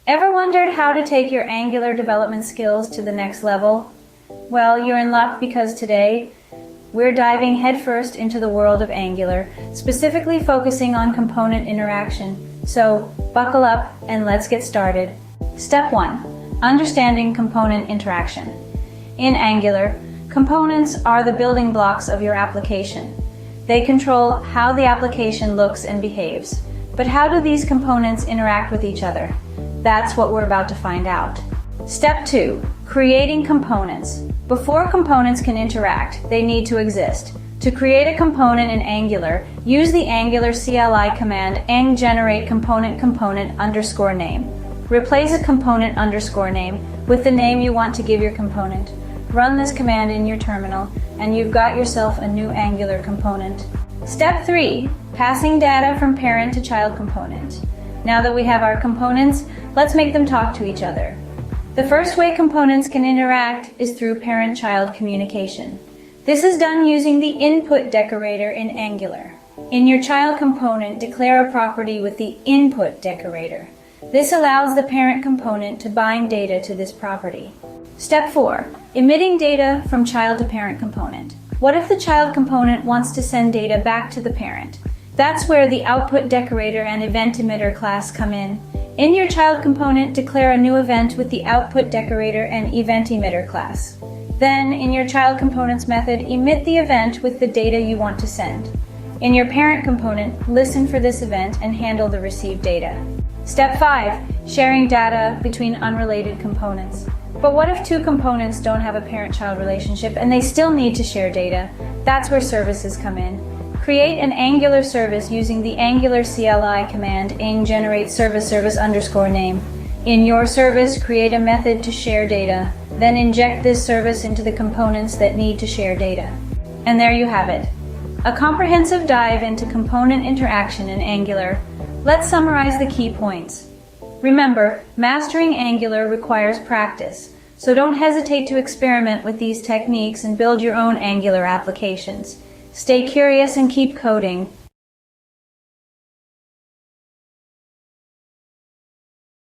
Ever wondered how to take your Angular development skills to the next level? Well, you're in luck because today we're diving headfirst into the world of Angular, specifically focusing on component interaction. So buckle up and let's get started. Step 1. Understanding component interaction. In Angular, components are the building blocks of your application. They control how the application looks and behaves. But how do these components interact with each other? That's what we're about to find out. Step 2. Creating components. Before components can interact, they need to exist. To create a component in Angular, use the Angular CLI command ang-generate component_name. Replace a component underscore name with the name you want to give your component. Run this command in your terminal, and you've got yourself a new Angular component. Step 3. Passing data from parent to child component. Now that we have our components, let's make them talk to each other. The first way components can interact is through parent-child communication. This is done using the input decorator in Angular. In your child component, declare a property with the input decorator. This allows the parent component to bind data to this property. Step 4. Emitting data from child to parent component. What if the child component wants to send data back to the parent? That's where the output decorator and event emitter class come in. In your child component, declare a new event with the output decorator and event emitter class. Then, in your child component's method, emit the event with the data you want to send. In your parent component, listen for this event and handle the received data. Step 5. Sharing data between unrelated components. But what if two components don't have a parent-child relationship and they still need to share data? That's where services come in. Create an Angular service using the Angular CLI command ang-generate service_name. In your service, create a method to share data. Then inject this service into the components that need to share data. And there you have it. A comprehensive dive into component interaction in Angular. Let's summarize the key points. Remember, mastering Angular requires practice, so don't hesitate to experiment with these techniques and build your own Angular applications. Stay curious and keep coding.